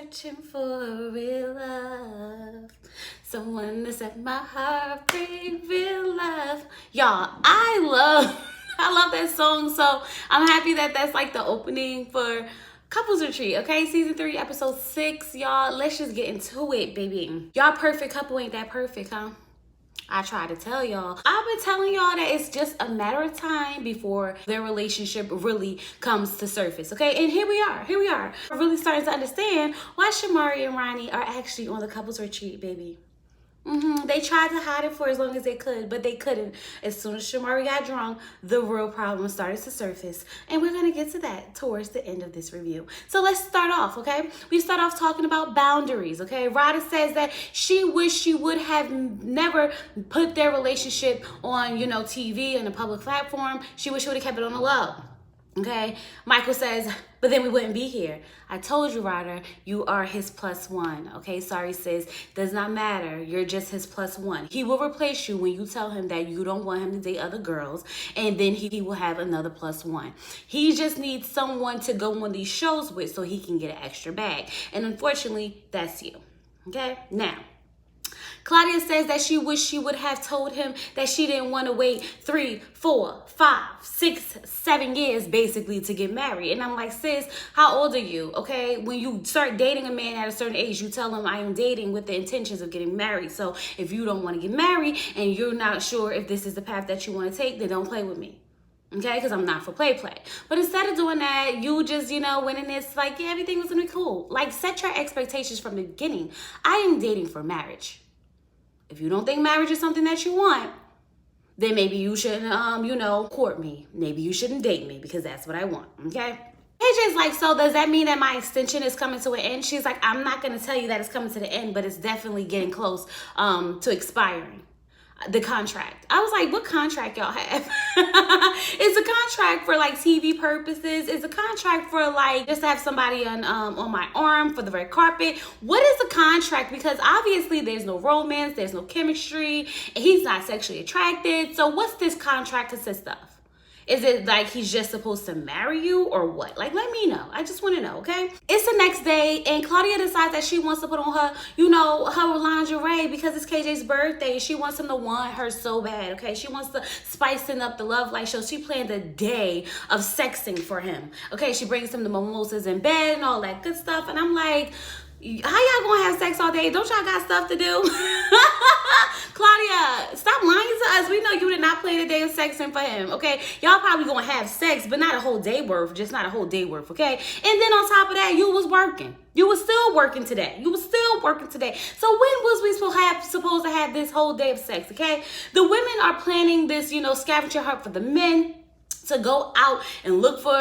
searching for a real love, someone to set my heart free, real love. Y'all, I love that song. So I'm happy that that's like the opening for Couples Retreat, okay? Season 3, episode 6, y'all. Let's just get into it, baby. Y'all perfect couple ain't that perfect, huh? I try to tell y'all. I've been telling y'all that it's just a matter of time before their relationship really comes to surface, okay? And here we are. We're really starting to understand why Shamari and Ronnie are actually on the Couples Retreat, baby. They tried to hide it for as long as they could, but they couldn't. As soon as Shamari got drunk, the real problem started to surface. And we're going to get to that towards the end of this review. So let's start off, okay? We start off talking about boundaries, okay? Rada says that she wished she would have never put their relationship on, TV and a public platform. She wished she would have kept it on the low. Okay, Michael says, but then we wouldn't be here. I told you, Ryder, you are his +1. Okay, sorry, sis. Does not matter. You're just his +1. He will replace you when you tell him that you don't want him to date other girls, and then he will have another +1. He just needs someone to go on these shows with so he can get an extra bag. And unfortunately, that's you. Okay, now. Claudia says that she wished she would have told him that she didn't want to wait 3, 4, 5, 6, 7 years basically to get married. And I'm like, sis, how old are you? Okay, when you start dating a man at a certain age, you tell him I am dating with the intentions of getting married. So if you don't want to get married and you're not sure if this is the path that you want to take, then don't play with me. Okay, because I'm not for play. But instead of doing that, you just, went in this like, yeah, everything was going to be cool. Like, set your expectations from the beginning. I am dating for marriage. If you don't think marriage is something that you want, then maybe you shouldn't, court me. Maybe you shouldn't date me because that's what I want, okay? AJ's like, so does that mean that my extension is coming to an end? She's like, I'm not going to tell you that it's coming to the end, but it's definitely getting close to expiring. The contract. I was like, what contract y'all have? It's a contract for like TV purposes. It's a contract for like just to have somebody on my arm for the red carpet. What is a contract? Because obviously there's no romance, there's no chemistry, and he's not sexually attracted. So what's this contract consist of? Is it like he's just supposed to marry you or what? Like, let me know. I just want to know, okay? It's the next day, and Claudia decides that she wants to put on her, her lingerie because it's KJ's birthday. She wants him to want her so bad, okay? She wants to spicing up the love life show. She planned a day of sexing for him, okay? She brings him the mimosas in bed and all that good stuff, and I'm like, how y'all gonna have sex all day? Don't y'all got stuff to do? Claudia, stop lying to us. We know you did not plan a day of sexing for him, okay? Y'all probably gonna have sex, but not a whole day worth, just not a whole day worth, okay? And then on top of that, you was working. You was still working today. So when was we supposed to have this whole day of sex, okay? The women are planning this, scavenger hunt for the men to go out and look for,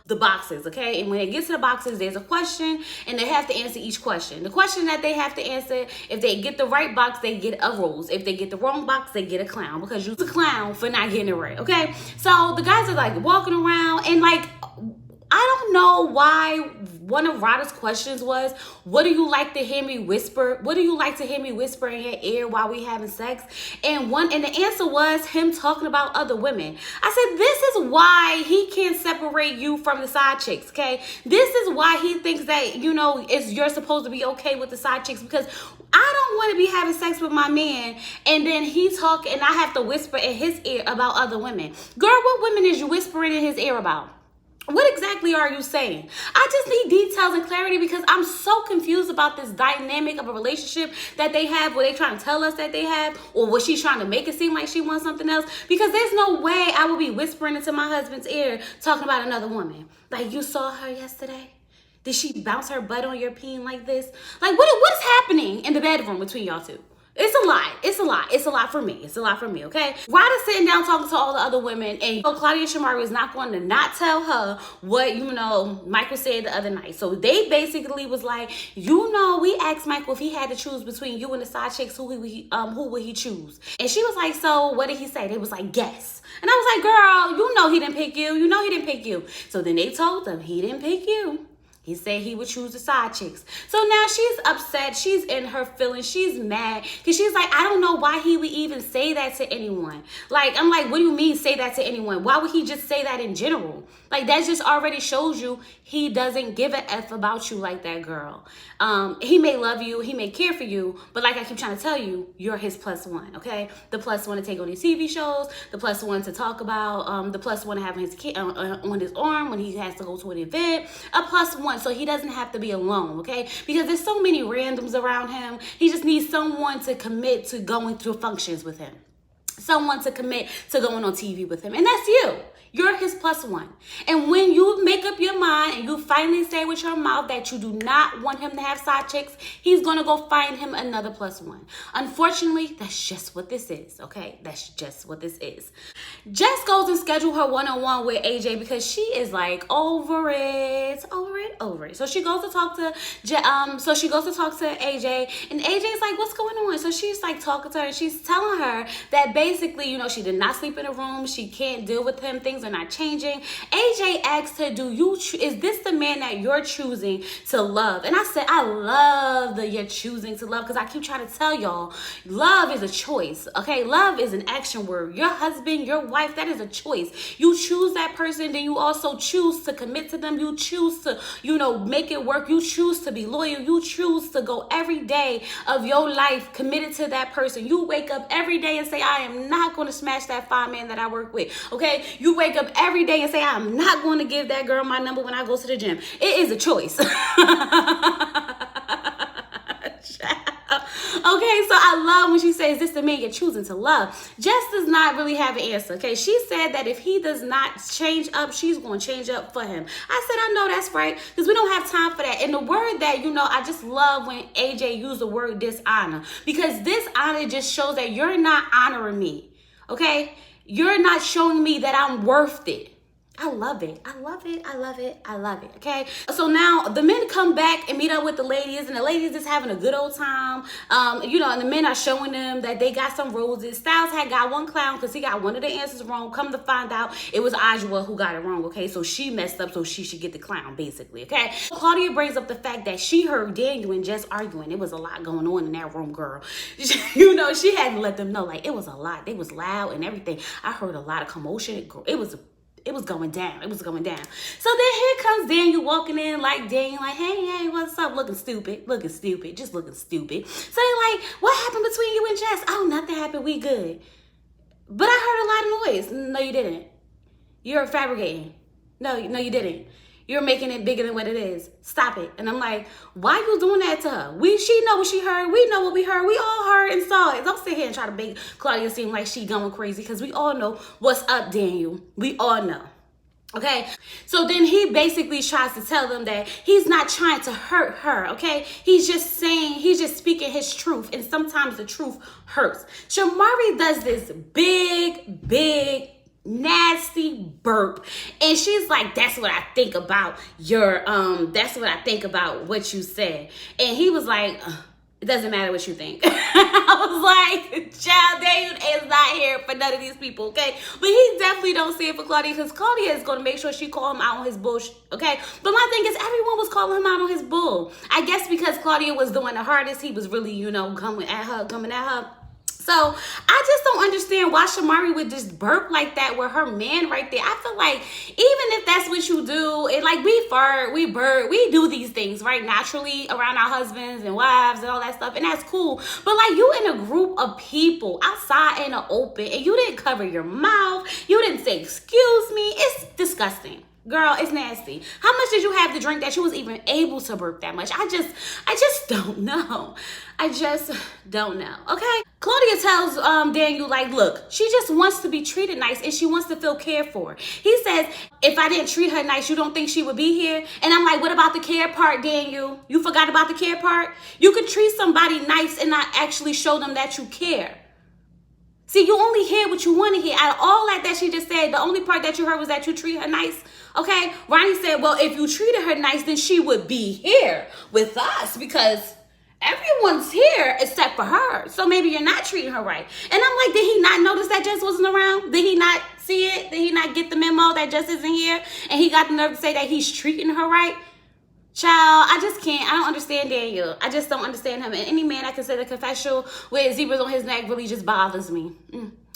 the boxes, okay? And when they get to the boxes, there's a question, and they have to answer each question. The question that they have to answer, if they get the right box, they get a rose. If they get the wrong box, they get a clown, because you're a clown for not getting it right, okay? So the guys are like walking around, and like, I don't know why one of Rada's questions was, what do you like to hear me whisper? What do you like to hear me whisper in your ear while we having sex? And the answer was him talking about other women. I said, this is why he can't separate you from the side chicks, okay? This is why he thinks that, you're supposed to be okay with the side chicks, because I don't want to be having sex with my man and then he talk and I have to whisper in his ear about other women. Girl, what women is you whispering in his ear about? What exactly are you saying? I just need details and clarity, because I'm so confused about this dynamic of a relationship that they have, where they trying to tell us that they have, or was she trying to make it seem like she wants something else? Because there's no way I would be whispering into my husband's ear talking about another woman. Like, you saw her yesterday? Did she bounce her butt on your peen like this? Like, what is happening in the bedroom between y'all two? It's a lot for me, okay? Ryder's sitting down talking to all the other women, and Claudia and Shamari was not going to not tell her what, Michael said the other night. So they basically was like, we asked Michael if he had to choose between you and the side chicks, who would he choose? And she was like, so what did he say? They was like, guess. And I was like, girl, he didn't pick you. He didn't pick you. So then they told them he didn't pick you. He said he would choose the side chicks. So now she's upset. She's in her feelings. She's mad because she's like, I don't know why he would even say that to anyone. Like, I'm like, what do you mean say that to anyone? Why would he just say that in general? Like, that just already shows you he doesn't give a F about you like that, girl. He may love you. He may care for you. But like I keep trying to tell you, you're his plus one, okay? The plus one to take on these TV shows. The plus one to talk about. The plus one to have his kid on his arm when he has to go to an event. A plus one so he doesn't have to be alone, okay? Because there's so many randoms around him. He just needs someone to commit to going through functions with him. Someone to commit to going on TV with him. And that's you. You're his plus one. And when you make up your mind and you finally say with your mouth that you do not want him to have side chicks, he's going to go find him another plus one. Unfortunately, that's just what this is, okay? That's just what this is. Jess goes and schedule her one-on-one with AJ because she is like over it. So she goes to talk to AJ, and AJ's like, what's going on? So she's like talking to her, and she's telling her that basically, you know, she did not sleep in a room. She can't deal with him. Things are not changing. AJ asked her, is this the man that you're choosing to love? And I said, I love that you're choosing to love, because I keep trying to tell y'all, love is a choice, okay? Love is an action word. Your husband, your wife, that is a choice. You choose that person, then you also choose to commit to them. You choose to, you know, make it work. You choose to be loyal. You choose to go every day of your life committed to that person. You wake up every day and say, I am not going to smash that fine man that I work with, okay? You wake up every day and say, I'm not going to give that girl my number when I go to the gym. It is a choice. Okay, so I love when she says, this the man you're choosing to love. Jess does not really have an answer, okay? She said that if he does not change up, she's going to change up for him. I said, I know that's right, because we don't have time for that. And the word that, you know, I just love when AJ used the word dishonor, because dishonor just shows that you're not honoring me, okay? You're not showing me that I'm worth it. I love it. I love it. I love it. I love it. Okay. So now the men come back and meet up with the ladies, and the ladies is having a good old time. You know, and the men are showing them that they got some roses. Styles had got one clown because he got one of the answers wrong. Come to find out, it was Ajwa who got it wrong. Okay. So she messed up, so she should get the clown, basically. Okay. Claudia brings up the fact that she heard Daniel and Jess arguing. It was a lot going on in that room, girl. You know, she had to let them know, like, it was a lot. They was loud and everything. I heard a lot of commotion. It was going down. It was going down. So then here comes Daniel walking in like Daniel, like, hey, what's up? Looking stupid, just looking stupid. So they're like, what happened between you and Jess? Oh, nothing happened. We good. But I heard a lot of noise. No, you didn't. You're fabricating. No, you didn't. You're making it bigger than what it is. Stop it. And I'm like, why you doing that to her? She know what she heard. We know what we heard. We all heard and saw it. Don't sit here and try to make Claudia seem like she going crazy, because we all know what's up, Daniel. We all know. Okay, so then he basically tries to tell them that he's not trying to hurt her, okay? He's just speaking his truth, and sometimes the truth hurts. Shamari does this big, nasty burp, and she's like, that's what I think about what you said. And he was like, it doesn't matter what you think. I was like, child, Daniel is not here for none of these people, okay? But he definitely don't see it for Claudia, because Claudia is going to make sure she call him out on his bullshit, okay? But my thing is, everyone was calling him out on his bull. I guess because Claudia was doing the hardest, he was really, you know, coming at her. So I just don't understand why Shamari would just burp like that with her man right there. I feel like even if that's what you do, and like we fart, we burp, we do these things, right, naturally around our husbands and wives and all that stuff, and that's cool. But like, you in a group of people outside in the open, and you didn't cover your mouth, you didn't say excuse me. It's disgusting. Girl, it's nasty. How much did you have to drink that you was even able to burp that much? I just don't know. I just don't know, okay? Claudia tells Daniel, like, look, she just wants to be treated nice, and she wants to feel cared for. He says, if I didn't treat her nice, you don't think she would be here? And I'm like, what about the care part, Daniel? You forgot about the care part? You could treat somebody nice and not actually show them that you care. See, you only hear what you want to hear. Out of all that she just said, the only part that you heard was that you treat her nice. Okay? Ronnie said, well, if you treated her nice, then she would be here with us, because everyone's here except for her. So maybe you're not treating her right. And I'm like, did he not notice that Jess wasn't around? Did he not see it? Did he not get the memo that Jess isn't here? And he got the nerve to say that he's treating her right? Child, I just can't. I don't understand Daniel. I just don't understand him. And any man I consider confessional with zebras on his neck really just bothers me.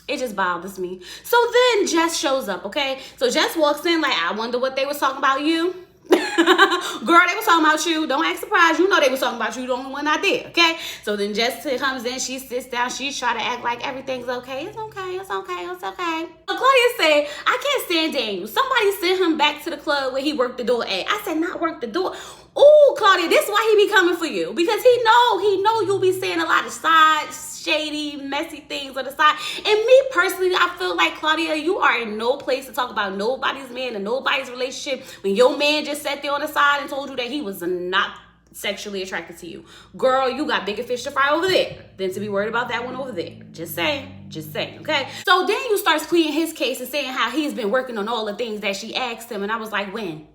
It just bothers me. So then Jess shows up, okay? So Jess walks in like, I wonder what they was talking about you. Girl, they was talking about you. Don't act surprised. You know they was talking about you. The only one I did, okay? So then Jess comes in. She sits down. She's trying to act like everything's okay. It's okay. It's okay. It's okay. So Claudia said, I can't stand Daniel. Somebody sent him back to the club where he worked the door at. I said, not work the door. Ooh, Claudia, this is why he be coming for you. Because he know you'll be saying a lot of shady, messy things on the side. And me personally, I feel like, Claudia, you are in no place to talk about nobody's man and nobody's relationship when your man just sat there on the side and told you that he was not sexually attracted to you. Girl, you got bigger fish to fry over there than to be worried about that one over there. Just saying, okay? So then you starts pleading his case and saying how he's been working on all the things that she asked him. And I was like, when?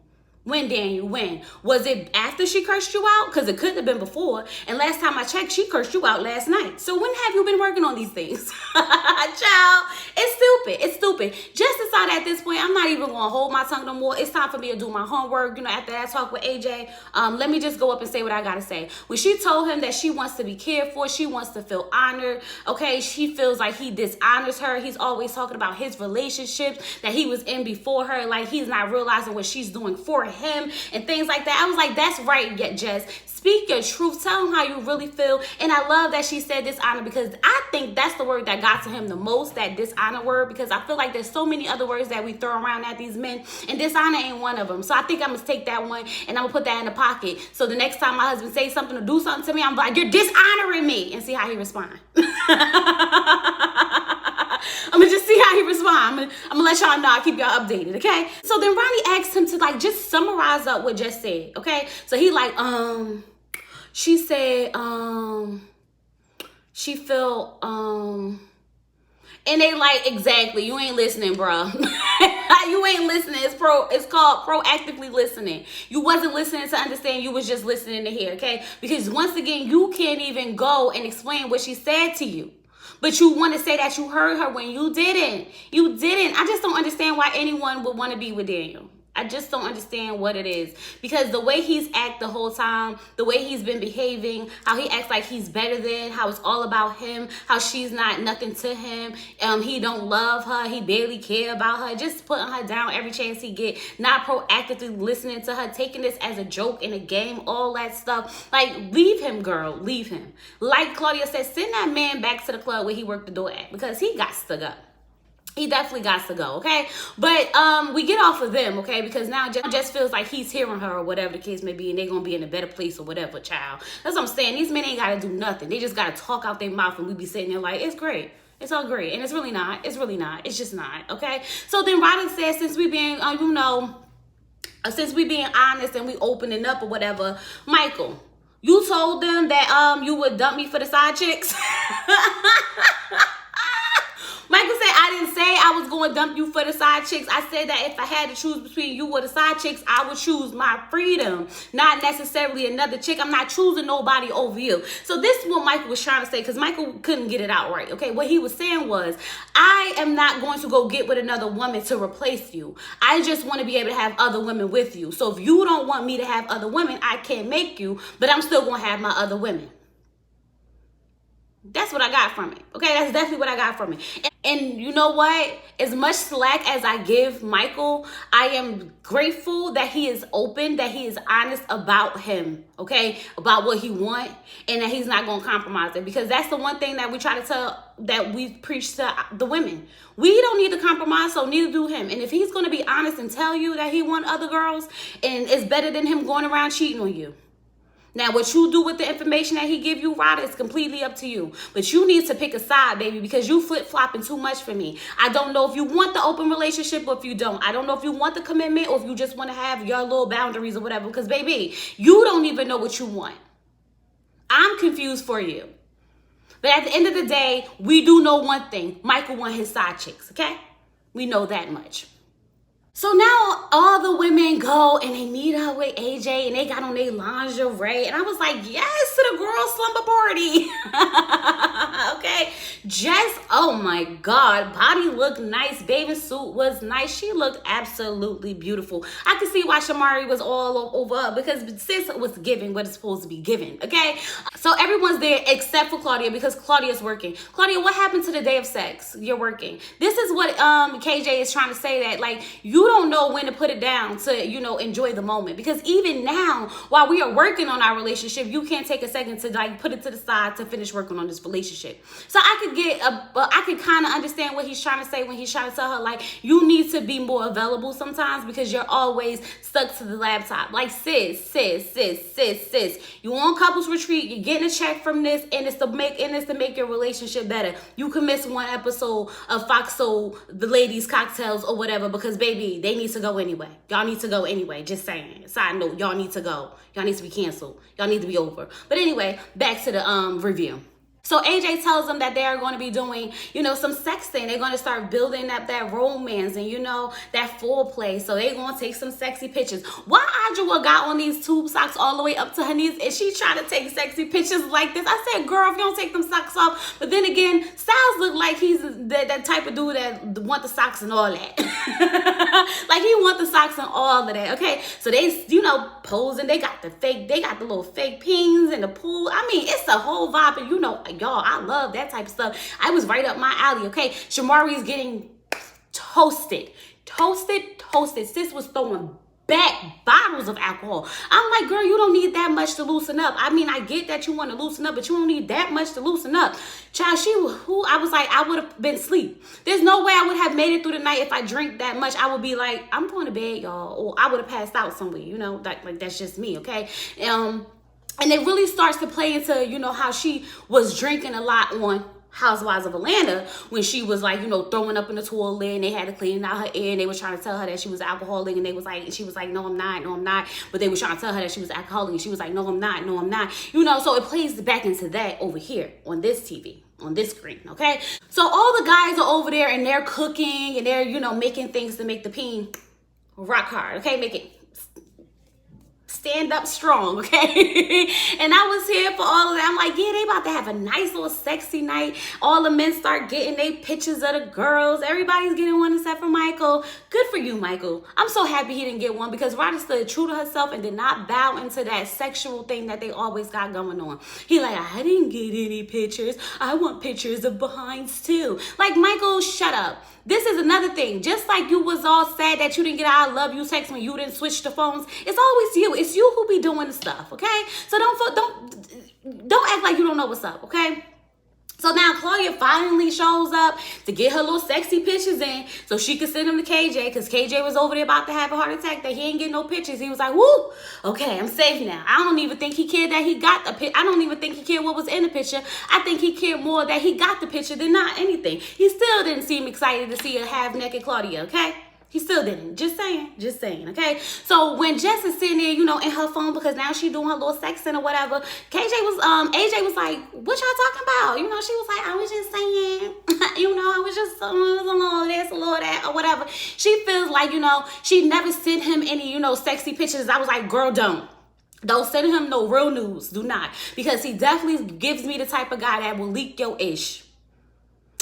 When, Daniel, when? Was it after she cursed you out? Because it couldn't have been before. And last time I checked, she cursed you out last night. So when have you been working on these things? Child, it's stupid. It's stupid. Just decide at this point, I'm not even going to hold my tongue no more. It's time for me to do my homework. You know, after that talk with AJ, let me just go up and say what I got to say. When she told him that she wants to be cared for, she wants to feel honored, okay? She feels like he dishonors her. He's always talking about his relationships that he was in before her. Like he's not realizing what she's doing for him and things like that. I was like, that's right, Jess. Speak your truth. Tell him how you really feel. And I love that she said dishonor because I think that's the word that got to him the most, that dishonor word, because I feel like there's so many other words that we throw around at these men and dishonor ain't one of them. So I think I'm going to take that one and I'm going to put that in the pocket. So the next time my husband says something or do something to me, I'm like, you're dishonoring me, and see how he responds. I'm gonna just see how he responds. I'm gonna let y'all know. I'll keep y'all updated, okay? So then Ronnie asked him to like just summarize up what Jess said, okay? So he like, she said, she felt, and they like, exactly, you ain't listening, bro. You ain't listening. It's called proactively listening. You wasn't listening to understand. You was just listening to hear, okay? Because once again, you can't even go and explain what she said to you. But you want to say that you heard her when you didn't. You didn't. I just don't understand why anyone would want to be with Daniel. I just don't understand what it is. Because the way he's acted the whole time, the way he's been behaving, how he acts like he's better than, how it's all about him, how she's not nothing to him, he don't love her, he barely care about her, just putting her down every chance he get, not proactively listening to her, taking this as a joke in a game, all that stuff. Like, leave him, girl, leave him. Like Claudia said, send that man back to the club where he worked the door at, because he got to go. He definitely got to go, okay? But we get off of them, okay? Because now Jess feels like he's hearing her or whatever the case may be, and they're going to be in a better place or whatever, child. That's what I'm saying. These men ain't got to do nothing. They just got to talk out their mouth, and we be sitting there like, it's great. It's all great. And it's really not. It's really not. It's just not, okay? So then Ryder says, since we being, since we being honest and we opening up or whatever, Michael, you told them that you would dump me for the side chicks? Michael said, I didn't say I was going to dump you for the side chicks. I said that if I had to choose between you or the side chicks, I would choose my freedom, not necessarily another chick. I'm not choosing nobody over you. So this is what Michael was trying to say, because Michael couldn't get it out right, okay? What he was saying was, I am not going to go get with another woman to replace you. I just want to be able to have other women with you. So if you don't want me to have other women, I can't make you, but I'm still going to have my other women. That's what I got from it. Okay, that's definitely what I got from it. And you know what? As much slack as I give Michael, I am grateful that he is open, that he is honest about him, okay? About what he wants, and that he's not going to compromise it. Because that's the one thing that we try to tell, that we preach to the women. We don't need to compromise, so neither do him. And if he's going to be honest and tell you that he wants other girls, and it's better than him going around cheating on you. Now, what you do with the information that he give you, Ryder, is completely up to you. But you need to pick a side, baby, because you flip-flopping too much for me. I don't know if you want the open relationship or if you don't. I don't know if you want the commitment or if you just want to have your little boundaries or whatever. Because, baby, you don't even know what you want. I'm confused for you. But at the end of the day, we do know one thing. Michael want his side chicks, okay? We know that much. So now all the women go and they meet up with AJ and they got on their lingerie. And I was like, yes, to the girl slumber party. Okay, Jess, oh my God, body looked nice, bathing suit was nice. She looked absolutely beautiful. I could see why Shamari was all over her, because sis was giving what it's supposed to be given. Okay, so everyone's there except for Claudia, because Claudia's working. Claudia, what happened to the day of sex? You're working. This is what KJ is trying to say, that like you don't know when to put it down to, you know, enjoy the moment, because even now while we are working on our relationship, you can't take a second to like put it to the side to finish working on this relationship. So I could kind of understand what he's trying to say when he's trying to tell her, like, you need to be more available sometimes, because you're always stuck to the laptop. Like, sis, you on couples retreat, you're getting a check from this, and it's to make your relationship better. You can miss one episode of Fox Soul, the ladies cocktails or whatever, because baby, they need to go anyway. Y'all need to go anyway. Just saying. Side note, y'all need to go. Y'all need to be canceled. Y'all need to be over. But anyway, back to the review. So AJ tells them that they are going to be doing, you know, some sexting. They're going to start building up that romance and, you know, that foreplay. So they're going to take some sexy pictures. Why Adjua got on these tube socks all the way up to her knees and she trying to take sexy pictures like this? I said, girl, if you don't take them socks off. But then again, Styles look like he's that type of dude that want the socks and all that. Like he want the socks and all of that. Okay, so they, you know, posing. They got the little fake pings in the pool. I mean, it's a whole vibe, and you know, y'all, I love that type of stuff. I was right up my alley. Okay, Shamari's getting toasted. Sis was throwing back bottles of alcohol. I'm like, girl, you don't need that much to loosen up. I mean, I get that you want to loosen up, but you don't need that much to loosen up. Child, I was like, I would have been asleep. There's no way I would have made it through the night if I drink that much. I would be like, I'm going to bed, y'all, or I would have passed out somewhere, you know, like that's just me, okay? And it really starts to play into, you know, how she was drinking a lot on Housewives of Atlanta when she was like, you know, throwing up in the toilet and they had to clean out her ear and they were trying to tell her that she was alcoholic and she was like, no, I'm not. But they were trying to tell her that she was alcoholic and she was like, no, I'm not. You know, so it plays back into that over here on this TV. On this screen, okay? So all the guys are over there and they're cooking and they're, you know, making things to make the peen rock hard, okay? Make it stand up strong, okay? And I was here for all of that. I'm like, yeah, they about to have a nice little sexy night. All the men start getting their pictures of the girls. Everybody's getting one except for Michael. Good for you, Michael. I'm so happy he didn't get one, because Ryder stood true to herself and did not bow into that sexual thing that they always got going on. He like, I didn't get any pictures. I want pictures of behinds too. Like, Michael, shut up. This is another thing. Just like you was all sad that you didn't get I love you text when you didn't switch the phones, it's always you. It's you who be doing the stuff, okay? So don't act like you don't know what's up, okay? So now Claudia finally shows up to get her little sexy pictures in so she could send them to KJ, because KJ was over there about to have a heart attack that he ain't getting no pictures. He was like, woo, okay, I'm safe now. I don't even think he cared that he got a picture. I don't even think he cared what was in the picture. I think he cared more that he got the picture than not anything. He still didn't seem excited to see a half-naked Claudia, okay? He still didn't. Just saying, okay? So when Jess is sitting there, you know, in her phone, because now she doing her little sexing or whatever, AJ was like, what y'all talking about? You know, she was like, I was just saying, you know, I was just a little this, a little that, or whatever. She feels like, you know, she never sent him any, you know, sexy pictures. I was like, girl, don't send him no real news. Do not. Because he definitely gives me the type of guy that will leak your ish.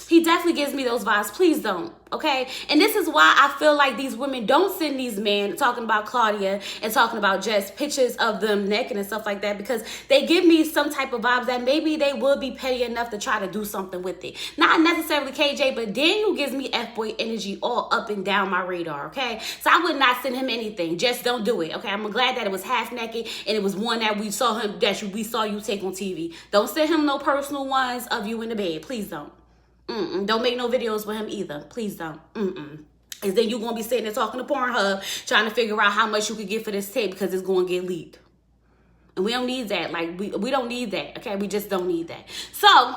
He definitely gives me those vibes. Please don't, okay? And this is why I feel like these women don't send these men talking about Claudia and talking about Jess pictures of them naked and stuff like that, because they give me some type of vibes that maybe they will be petty enough to try to do something with it. Not necessarily KJ, but Daniel gives me F-boy energy all up and down my radar, okay? So I would not send him anything. Just don't do it, okay? I'm glad that it was half naked and it was one that we saw you take on TV. Don't send him no personal ones of you in the bed. Please don't. Don't make no videos with him either. Please don't. And then you're going to be sitting there talking to Pornhub, trying to figure out how much you could get for this tape, because it's going to get leaked. And we don't need that. Like, we don't need that. Okay, we just don't need that. So,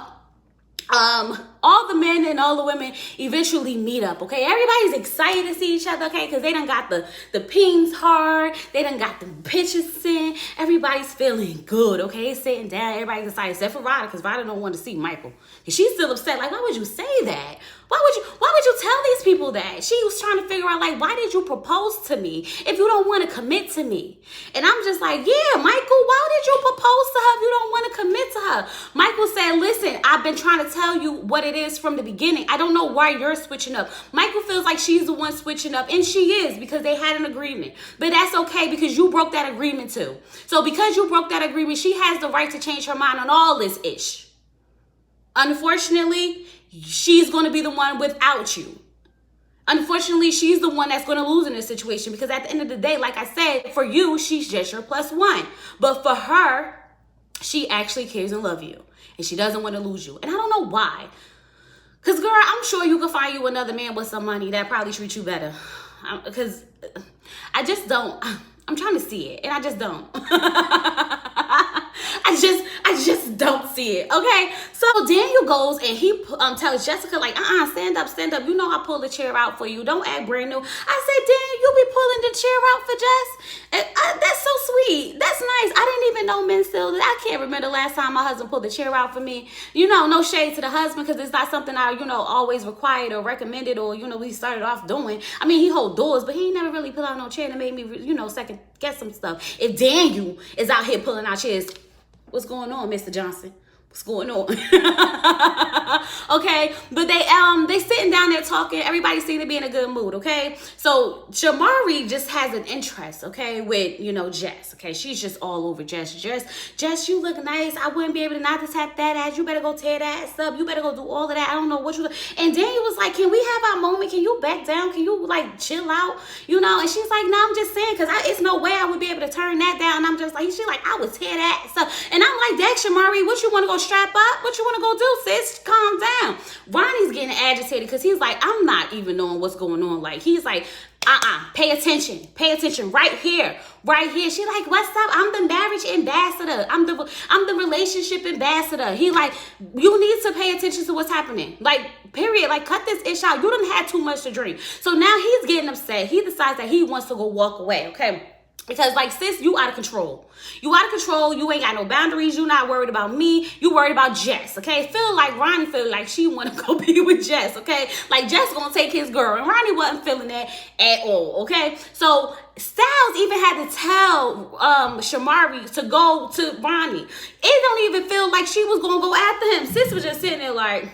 all the men and all the women eventually meet up, okay? Everybody's excited to see each other, okay? Because they done got the pings hard. They done got the pictures sent. Everybody's feeling good, okay? Sitting down. Everybody's excited except for Ryder, because Ryder don't want to see Michael. And she's still upset. Like, why would you say that? Why would you tell these people that? She was trying to figure out, like, why did you propose to me if you don't want to commit to me? And I'm just like, yeah, Michael, why did you propose to her if you don't want to commit to her? Michael said, listen, I've been trying to tell you what it is from the beginning. I don't know why you're switching up. Michael feels like she's the one switching up, and she is, because they had an agreement. But that's okay, because you broke that agreement too. So because you broke that agreement, she has the right to change her mind on all this ish. Unfortunately, she's going to be the one without you. Unfortunately, she's the one that's going to lose in this situation, because at the end of the day, like I said, for you, she's just your +1. But for her, she actually cares and loves you, and she doesn't want to lose you. And I don't know why. Because, girl, I'm sure you could find you another man with some money that probably treats you better. Because I just don't. I'm trying to see it, and I just don't. I just don't see it, okay? So Daniel goes and he tells Jessica, like, stand up. You know I pulled the chair out for you. Don't act brand new. I said, Daniel, you be pulling the chair out for Jess? That's so sweet. That's nice. I didn't even know men still did. I can't remember the last time my husband pulled the chair out for me. You know, no shade to the husband, because it's not something I, always required or recommended, or, we started off doing. I mean, he hold doors, but he ain't never really pulled out no chair that made me, second guess some stuff. If Daniel is out here pulling out chairs, what's going on, Mr. Johnson? What's going on? Okay, but they sitting down there talking. Everybody seemed to be in a good mood, okay? So Shamari just has an interest, okay, with, Jess, okay? She's just all over Jess. Jess, you look nice. I wouldn't be able to not to tap that ass. You better go tear that ass up. You better go do all of that. I don't know what you do. And Daniel was like, can we have our moment? Can you back down? Can you, like, chill out? And she's like, no, I'm just saying, because it's no way I would be able to turn that down. And I'm just like, she's like, I would tear that ass up. And I'm like, that Shamari, what you want to go strap up? What you want to go do, sis? Calm down. Ronnie's getting agitated because he's like, I'm not even knowing what's going on. Like, he's like, pay attention right here. She like, what's up? I'm the marriage ambassador. I'm the relationship ambassador. He like, you need to pay attention to what's happening. Like, period. Like, cut this ish out. You done had too much to drink. So now he's getting upset. He decides that he wants to go walk away. Okay. Because, like, sis, you out of control. You out of control. You ain't got no boundaries. You not worried about me. You worried about Jess, okay? Ronnie feel like she want to go be with Jess, okay? Like, Jess gonna take his girl. And Ronnie wasn't feeling that at all, okay? So Styles even had to tell Shamari to go to Ronnie. It don't even feel like she was gonna go after him. Sis was just sitting there like,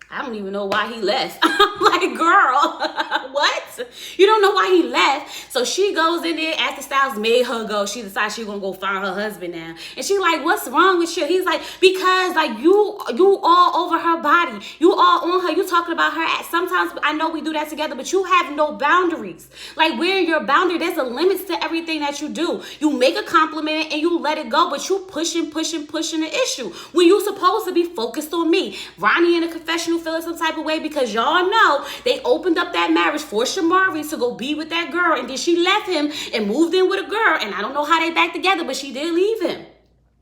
I don't even know why he left. I'm like, girl, what? You don't know why he left? So she goes in there after Styles made her go. She decides she's going to go find her husband now. And she like, what's wrong with you? He's like, because like you all over her body. You all on her. You talking about her. Sometimes I know we do that together, but you have no boundaries. Like, where your boundary, there's a limits to everything that you do. You make a compliment and you let it go, but you pushing the issue when you supposed to be focused on me. Ronnie in a confessional feeling some type of way because y'all know they opened up that marriage for Shamari to go be with that girl, and then she left him and moved in with a girl, and I don't know how they back together, but she did leave him.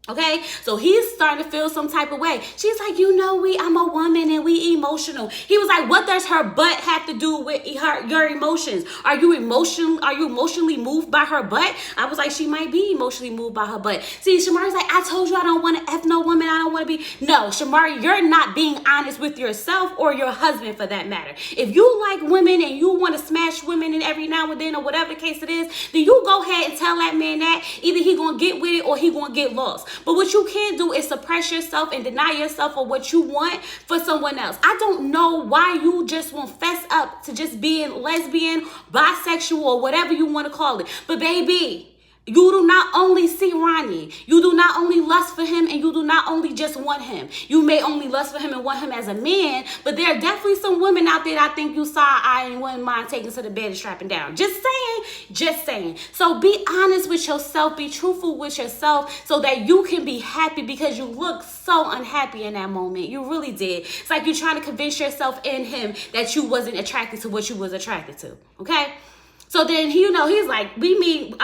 Okay, so he's starting to feel some type of way. She's like, I'm a woman and we emotional. He was like, what does her butt have to do with your emotions? Are you emotionally moved by her butt? I was like, she might be emotionally moved by her butt. See, Shamari's like, I told you I don't want to F no woman. I don't want to be. No, Shamari, you're not being honest with yourself or your husband for that matter. If you like women and you want to smash women and every now and then or whatever the case it is, then you go ahead and tell that man that either he gonna get with it or he gonna get lost. But what you can't do is suppress yourself and deny yourself for what you want for someone else. I don't know why you just won't fess up to just being lesbian, bisexual, or whatever you want to call it. But baby, you do not only see Ronnie, you do not only lust for him, and you do not only just want him. You may only lust for him and want him as a man, but there are definitely some women out there that I think you saw eye and wouldn't mind taking to the bed and strapping down. Just saying. So be honest with yourself, be truthful with yourself so that you can be happy, because you look so unhappy in that moment. You really did. It's like you're trying to convince yourself in him that you wasn't attracted to what you was attracted to, okay? So then, he's like, we meet,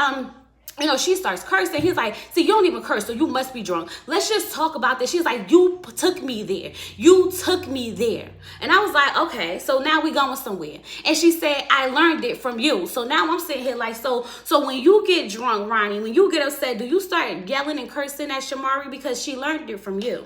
you know, she starts cursing. He's like, see, you don't even curse, so you must be drunk. Let's just talk about this. She's like, you took me there. You took me there. And I was like, okay, so now we going somewhere. And she said, I learned it from you. So now I'm sitting here like, so when you get drunk, Ronnie, when you get upset, do you start yelling and cursing at Shamari because she learned it from you?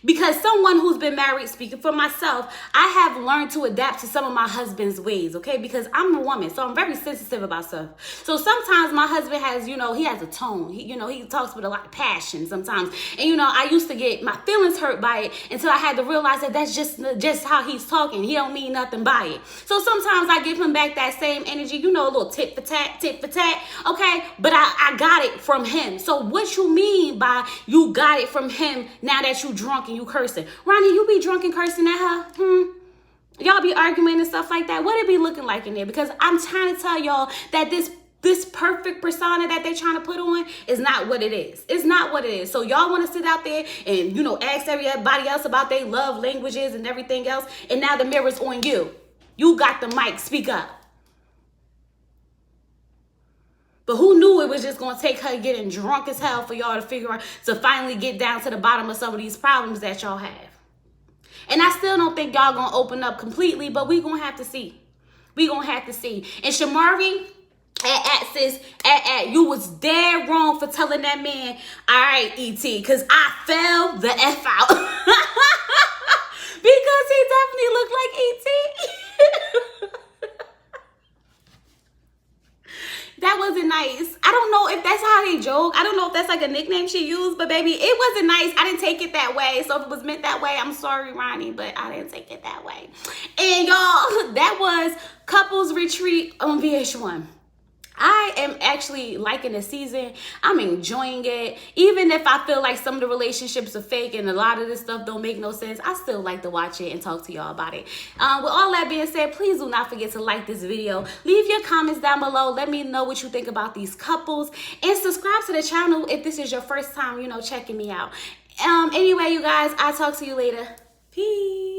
Because someone who's been married, speaking for myself, I have learned to adapt to some of my husband's ways, okay? Because I'm a woman, so I'm very sensitive about stuff. So sometimes my husband has, you know, he has a tone. He talks with a lot of passion sometimes. And, you know, I used to get my feelings hurt by it until I had to realize that that's just how he's talking. He don't mean nothing by it. So sometimes I give him back that same energy, you know, a little tit for tat, okay? But I got it from him. So what you mean by you got it from him now that you drunk and you cursing? Ronnie, you be drunk and cursing at her? Y'all be arguing and stuff like that? What it be looking like in there? Because I'm trying to tell y'all that this perfect persona that they trying to put on is not what it is. It's not what it is. So y'all want to sit out there and, you know, ask everybody else about their love languages and everything else, and now the mirror's on you. You got the mic. Speak up. But who knew it was just going to take her getting drunk as hell for y'all to figure out, to finally get down to the bottom of some of these problems that y'all have. And I still don't think y'all going to open up completely, but we going to have to see. We going to have to see. And Shamari, sis, you was dead wrong for telling that man, all right, E.T., because I fell the F out. Because he definitely looked like E.T. That wasn't nice. I don't know if that's how they joke. I don't know if that's like a nickname she used, but baby, it wasn't nice. I didn't take it that way. So if it was meant that way, I'm sorry, Ronnie, but I didn't take it that way. And y'all, that was Couples Retreat on VH1. I am actually liking the season. I'm enjoying it. Even if I feel like some of the relationships are fake and a lot of this stuff don't make no sense, I still like to watch it and talk to y'all about it. With all that being said, please do not forget to like this video. Leave your comments down below. Let me know what you think about these couples. And subscribe to the channel if this is your first time, you know, checking me out. Anyway, you guys, I'll talk to you later. Peace.